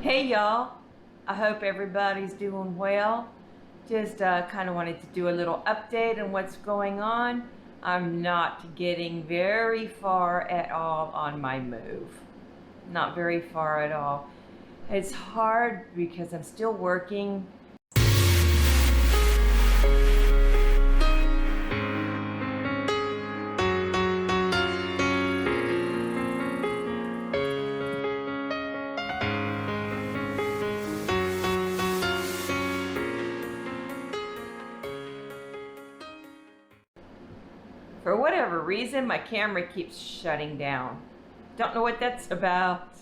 Hey y'all, I hope everybody's doing well. Just kind of wanted to do a little update on what's going on. I'm not getting very far at all on my move. Not very far at all. It's hard because I'm still working. For whatever reason, my camera keeps shutting down. Don't know what that's about.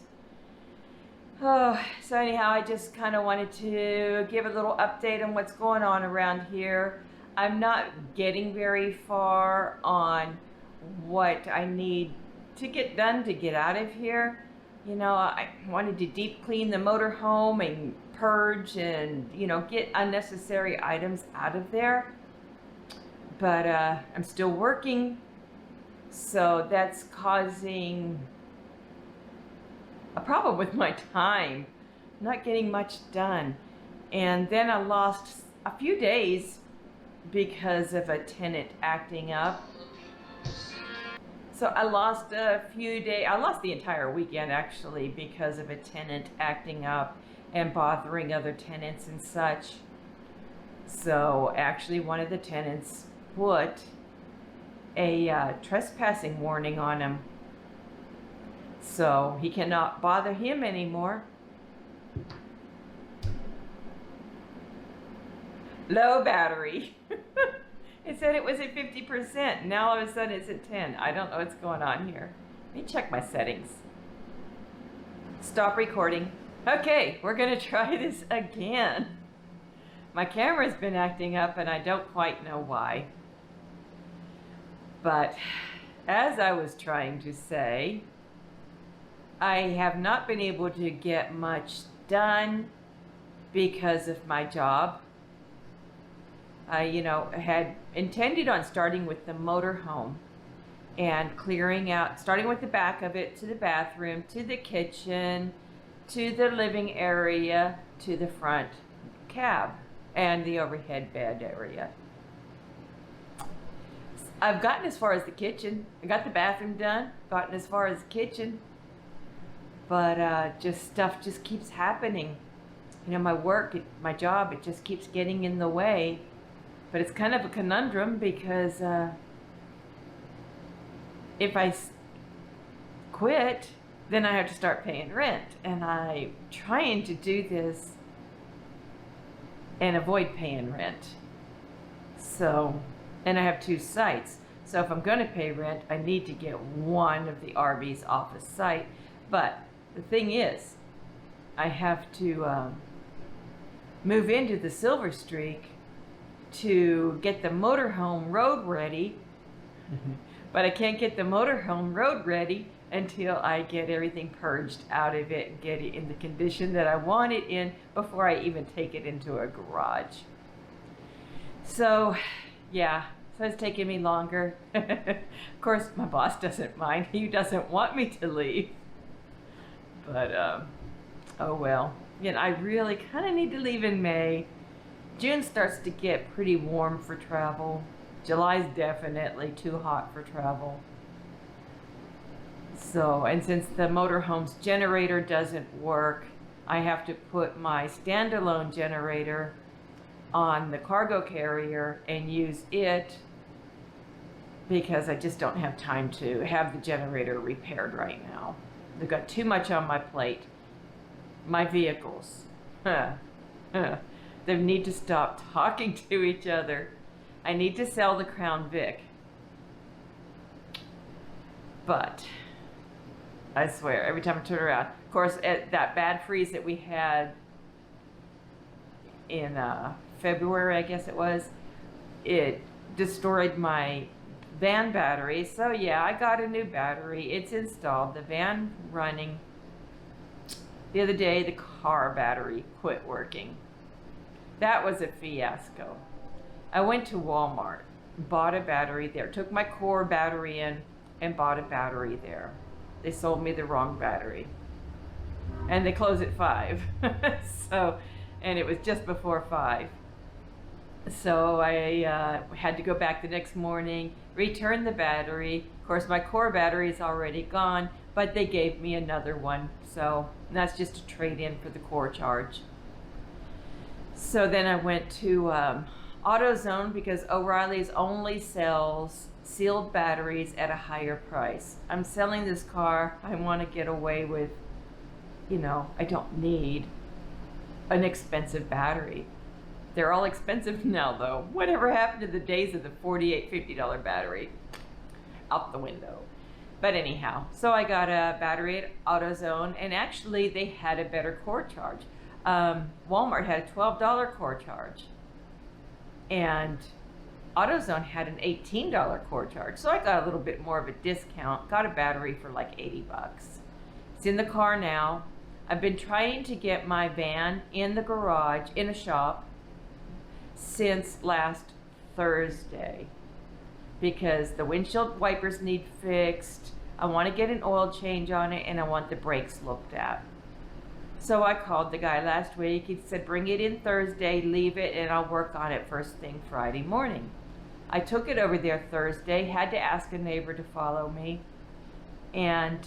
So anyhow, I just kind of wanted to give a little update on what's going on around here. I'm not getting very far on what I need to get done to get out of here. You know, I wanted to deep clean the motorhome and purge and, get unnecessary items out of there. But I'm still working, so that's causing a problem with my time. I'm not getting much done. And then I lost a few days because of a tenant acting up. So I lost a few days. I lost the entire weekend actually because of a tenant acting up and bothering other tenants and such. So actually one of the tenants put a trespassing warning on him. So he cannot bother him anymore. Low battery. It said it was at 50%. Now all of a sudden it's at 10. I don't know what's going on here. Let me check my settings. Stop recording. Okay, we're gonna try this again. My camera's been acting up and I don't quite know why. But as I was trying to say, I have not been able to get much done because of my job. I, had intended on starting with the motorhome and clearing out, starting with the back of it to the bathroom, to the kitchen, to the living area, to the front cab and the overhead bed area. I've gotten as far as the kitchen. I got the bathroom done, gotten as far as the kitchen, but stuff just keeps happening. My work, my job, it just keeps getting in the way. But it's kind of a conundrum because if I quit, then I have to start paying rent. And I'm trying to do this and avoid paying rent. So, and I have 2 sites. So if I'm going to pay rent, I need to get one of the RVs off the site. But the thing is, I have to move into the Silver Streak to get the motorhome road ready. But I can't get the motorhome road ready until I get everything purged out of it and get it in the condition that I want it in before I even take it into a garage. So, yeah, so it's taking me longer. Of course, my boss doesn't mind. He doesn't want me to leave. But, oh well. I really kind of need to leave in May. June starts to get pretty warm for travel. July's definitely too hot for travel. So, and since the motorhome's generator doesn't work, I have to put my standalone generator on the cargo carrier and use it because I just don't have time to have the generator repaired right now. They've got too much on my plate. My vehicles. They need to stop talking to each other. I need to sell the Crown Vic. But I swear, every time I turn around, of course, at that bad freeze that we had in February, I guess it was, it destroyed my van battery. So yeah, I got a new battery. It's installed, the van running. The other day, the car battery quit working. That was a fiasco. I went to Walmart, bought a battery there, took my core battery in and bought a battery there. They sold me the wrong battery. and they close at 5. So, and it was just before 5. So I had to go back the next morning, return the battery. Of course, my core battery is already gone, but they gave me another one. So that's just a trade-in for the core charge. So then I went to AutoZone because O'Reilly's only sells sealed batteries at a higher price. I'm selling this car. I want to get away with, I don't need an expensive battery. They're all expensive now, though. Whatever happened to the days of the $48, $50 battery? Out the window. But anyhow, so I got a battery at AutoZone, and actually they had a better core charge. Walmart had a $12 core charge, and AutoZone had an $18 core charge. So I got a little bit more of a discount, got a battery for like 80 bucks. It's in the car now. I've been trying to get my van in the garage, in a shop, since last Thursday, because the windshield wipers need fixed. I want to get an oil change on it, and I want the brakes looked at. So I called the guy last week. He said, bring it in Thursday, leave it, and I'll work on it first thing Friday morning. I took it over there Thursday, had to ask a neighbor to follow me, and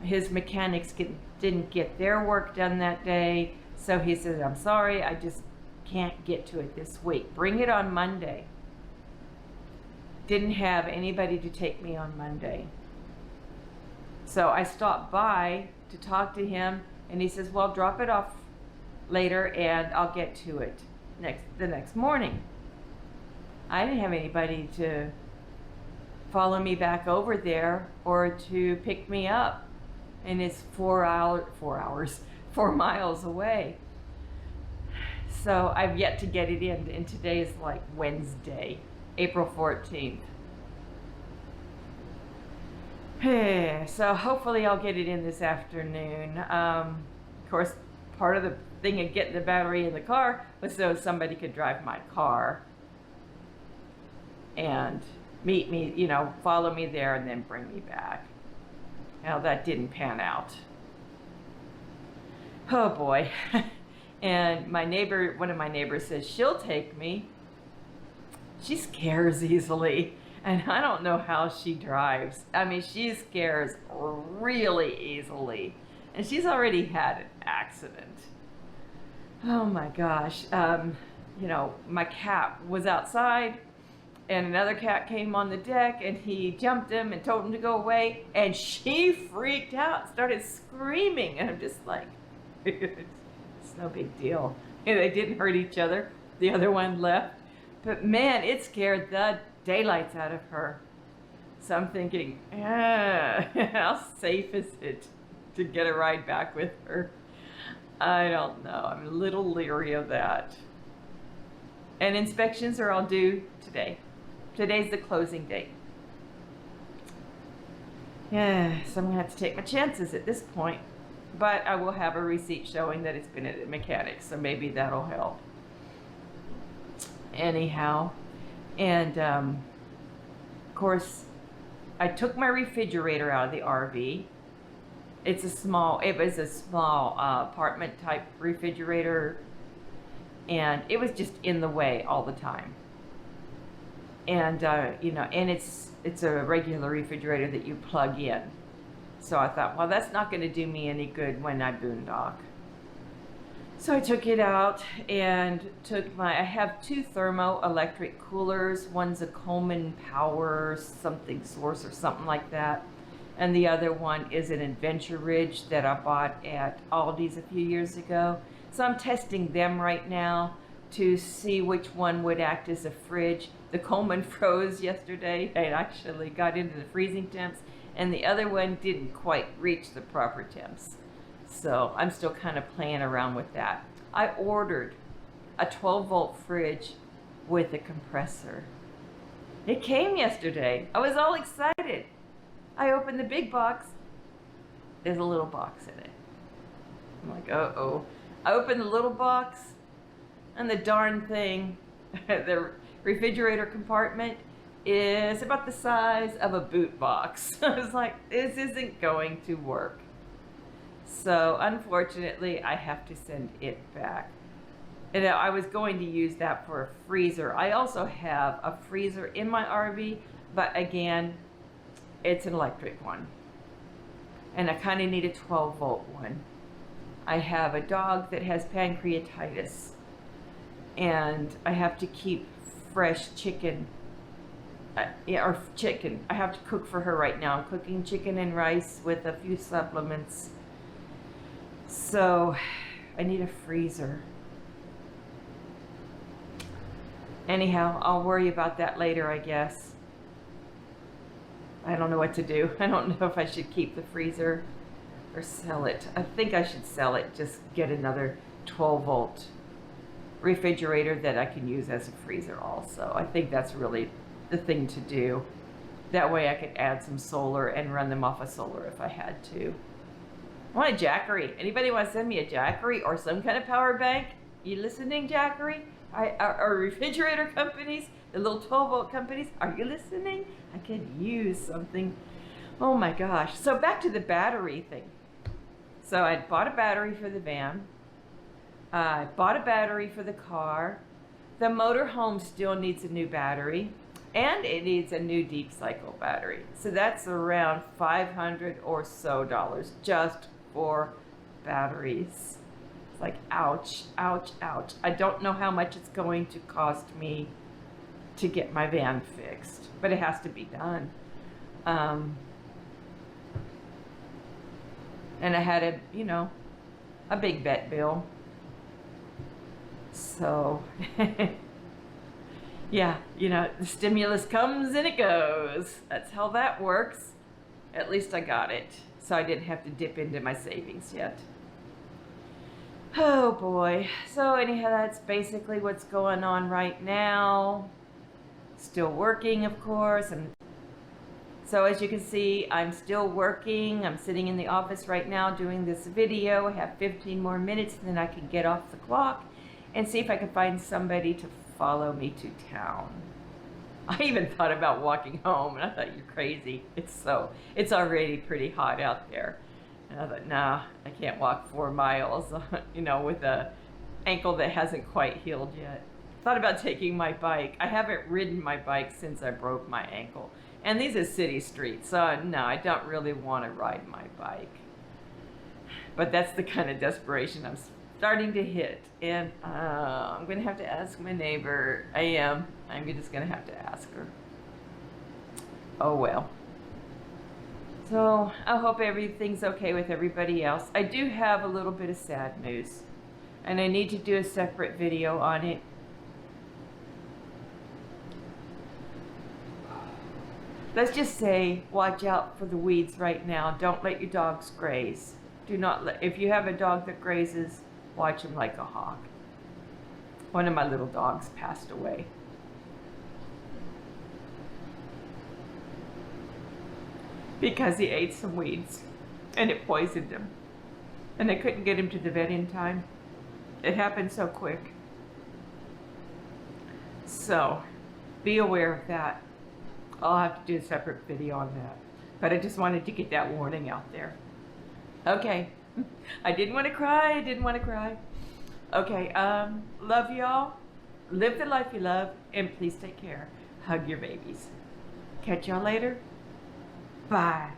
his mechanics didn't get their work done that day. So he said, I'm sorry, I just can't get to it this week. Bring it on Monday. Didn't have anybody to take me on Monday. So I stopped by to talk to him, and he says, well, drop it off later and I'll get to it the next morning. I didn't have anybody to follow me back over there or to pick me up, and it's 4 miles away. So I've yet to get it in, and today is like Wednesday, April 14th. So hopefully I'll get it in this afternoon. Of course, part of the thing of getting the battery in the car was so somebody could drive my car and meet me, follow me there and then bring me back. Now that didn't pan out. Oh boy. And one of my neighbors says she'll take me. She scares easily, and I don't know how she drives. I mean, she scares really easily, and she's already had an accident. Oh my gosh. My cat was outside, and another cat came on the deck, and he jumped him and told him to go away, and she freaked out, started screaming, and I'm just like, it's no big deal. They didn't hurt each other. The other one left. But man, it scared the daylights out of her. So I'm thinking, how safe is it to get a ride back with her? I don't know. I'm a little leery of that. And inspections are all due today. Today's the closing date. Yeah, so I'm going to have to take my chances at this point. But I will have a receipt showing that it's been at the mechanic, so maybe that'll help. Anyhow, and of course, I took my refrigerator out of the RV. It was a small apartment type refrigerator, and it was just in the way all the time. And and it's a regular refrigerator that you plug in. So I thought, well, that's not going to do me any good when I boondock. So I took it out and I have 2 thermoelectric coolers. One's a Coleman Power something source or something like that. And the other one is an Adventure Ridge that I bought at Aldi's a few years ago. So I'm testing them right now to see which one would act as a fridge. The Coleman froze yesterday. It actually got into the freezing temps, and the other one didn't quite reach the proper temps. So I'm still kind of playing around with that. I ordered a 12-volt fridge with a compressor. It came yesterday. I was all excited. I opened the big box. There's a little box in it. I'm like, uh-oh. I opened the little box, and the darn thing, the refrigerator compartment, is about the size of a boot box. I was like, this isn't going to work. So unfortunately, I have to send it back. And I was going to use that for a freezer. I also have a freezer in my RV, but again, it's an electric one. And I kind of need a 12-volt one. I have a dog that has pancreatitis, and I have to keep fresh chicken. Or chicken. I have to cook for her right now. I'm cooking chicken and rice with a few supplements. So I need a freezer. Anyhow, I'll worry about that later, I guess. I don't know what to do. I don't know if I should keep the freezer or sell it. I think I should sell it, just get another 12-volt refrigerator that I can use as a freezer also. I think that's really the thing to do. That way I could add some solar and run them off of solar if I had to. I want a Jackery. Anybody want to send me a Jackery or some kind of power bank? You listening, Jackery? Our refrigerator companies, the little 12-volt companies, are you listening? I could use something. Oh my gosh. So back to the battery thing. So I bought a battery for the van. I bought a battery for the car. The motorhome still needs a new battery, and it needs a new deep cycle battery. So that's around $500 or so just for batteries. It's like, ouch, ouch, ouch. I don't know how much it's going to cost me to get my van fixed, but it has to be done. And I had a big vet bill. So, yeah, the stimulus comes and it goes. That's how that works. At least I got it. So I didn't have to dip into my savings yet. Oh boy. So anyhow, that's basically what's going on right now. Still working, of course. And so as you can see, I'm still working. I'm sitting in the office right now doing this video. I have 15 more minutes, and then I can get off the clock and see if I can find somebody to follow me to town. I even thought about walking home, and I thought, you're crazy. It's already pretty hot out there. And I thought, nah, I can't walk 4 miles, with a ankle that hasn't quite healed yet. Thought about taking my bike. I haven't ridden my bike since I broke my ankle. And these are city streets, so no, I don't really want to ride my bike. But that's the kind of desperation I'm starting to hit. And I'm going to have to ask my neighbor. I'm just going to have to ask her. Oh well. So I hope everything's okay with everybody else. I do have a little bit of sad news, and I need to do a separate video on it. Let's just say, watch out for the weeds right now. Don't let your dogs graze. If you have a dog that grazes, watch him like a hawk. One of my little dogs passed away. Because he ate some weeds, and it poisoned him. And they couldn't get him to the vet in time. It happened so quick. So, be aware of that. I'll have to do a separate video on that. But I just wanted to get that warning out there. Okay. I didn't want to cry. Okay, love y'all. Live the life you love, and please take care. Hug your babies. Catch y'all later. Bye.